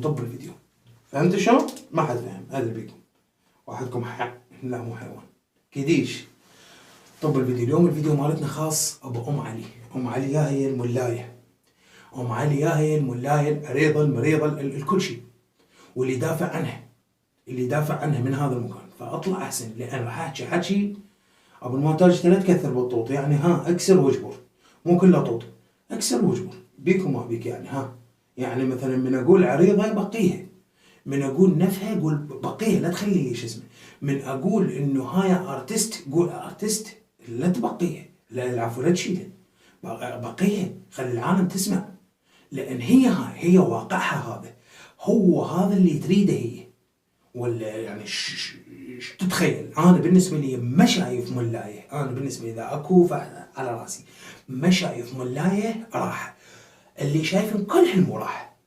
نطب الفيديو. فهمت شلون؟ ما حد فهم. اهلا بيكم. واحدكم لا مو حيوان، كديش. طب الفيديو اليوم، الفيديو مالتنا خاص ابو ام علي. ام علي يا هي الملايه، ام علي يا هي الملايه العريضه المريضه الكل شيء، واللي يدافع عنها، اللي يدافع عنها من هذا المكان. فاطلع احسن، لان راح احكي حكي ابو المونتاج لا تكثر بالطوط، يعني ها اكسر واجبر، مو كله طوط، اكسر واجبر، بيك وما بيك. يعني ها، يعني مثلا من اقول عريضه بقيها، من اقول نفها قول بقيها، لا تخلي شو اسمه. من اقول انه هاي ارتست قول ارتست، لا تبقيها، لا العفو لا تشيلها، بقيها، خلي العالم تسمع. لان هي واقعها هذا، هو هذا اللي تريده هي. ولا يعني تتخيل؟ انا بالنسبه لي ما شايف ملايه، انا بالنسبه لي اذا اكو على راسي ما شايف ملايه راح. اللي شايفن كلهن مو راح،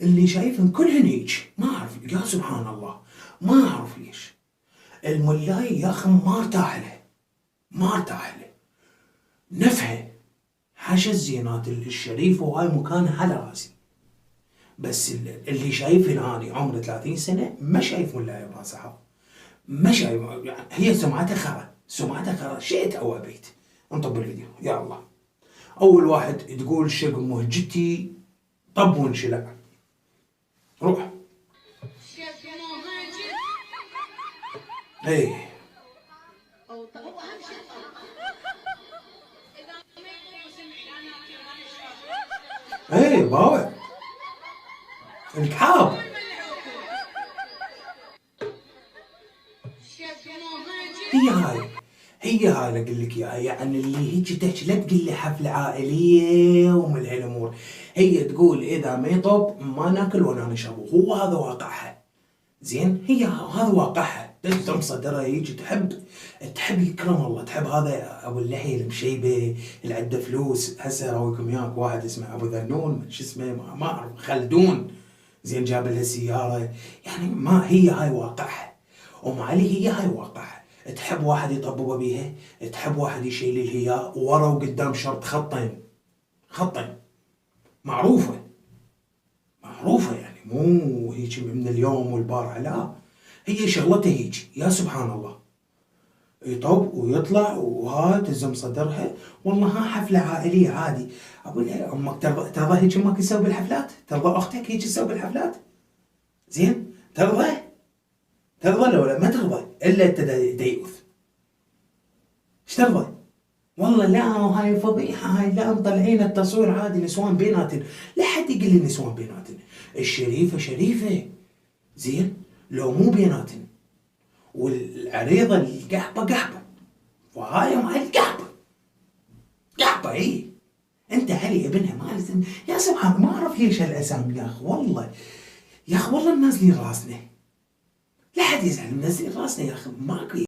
اللي شايفن كلهن هيج. ما اعرف، يا سبحان الله، ما اعرف ليش الملايه يا اخي ما ارتاح له، ما ارتاح له. نفها حاشا الزينات الشريفه وهاي مكانها على راسي. بس اللي شايفني اني عمري 30 سنه ما شايف ملايه براسها، ما شايف. يعني هي سمعتها خرا، سمعتها خرا، شئت او ابيت. انطب الفيديو يا الله. اول واحد تقول شق مهجتي طب وانشلع، روح. ايه ايه باوع الكحاب. هي هاي اللي اقول لك اياها، يعني اللي هيك تحكي، لا تقول لي حفله عائليه ومن هالامور. هي تقول اذا ما يطب ما ناكل ولا نشرب، هو هذا واقعها. زين، هي هذا واقعها، تلزم صدرها هيك، تحب يكرم الله، تحب هذا ابو اللحيه المشيبه اللي عنده فلوس. هسه اراويكم اياك واحد اسمه ابو ذنون، شو اسمه ما اعرف، خلدون. زين، جاب لها سياره. يعني ما هي هاي واقعها. ام علي هي هاي واقعها. تحب واحد يطبب بيها، تحب واحد يشيل الهياء ورا وقدام شرط خطين، خطين. معروفه، معروفه، يعني مو هيك من اليوم والبارحه، لا. هي شغلتها هيك، يا سبحان الله. يطب ويطلع وهاي تلزم صدرها. والله ها حفله عائليه عادي. اقول لها امك ترضى هيك امك تسوي بالحفلات؟ ترضى اختك هيك تسوي بالحفلات؟ زين، ترضى لو لا ما ترضى الا انت ديوث. ايش ترضى؟ والله لا هاي فضيحه، هاي لا مطلعين التصوير عادي نسوان بيناتن. لا حد يقول لي نسوان بيناتن، الشريفه شريفه. زين، لو مو بيناتن. والعريضه القحبه قحبه، وهاي مع القحبه قحبه. اي انت علي ابنها ما لازم. يا سبحان، ما اعرف ليش هالاسامي يا اخي، والله يا اخي، والله منزلين راسنا. لا حد يزعل، منزلين راسنا يا اخي، ماكو.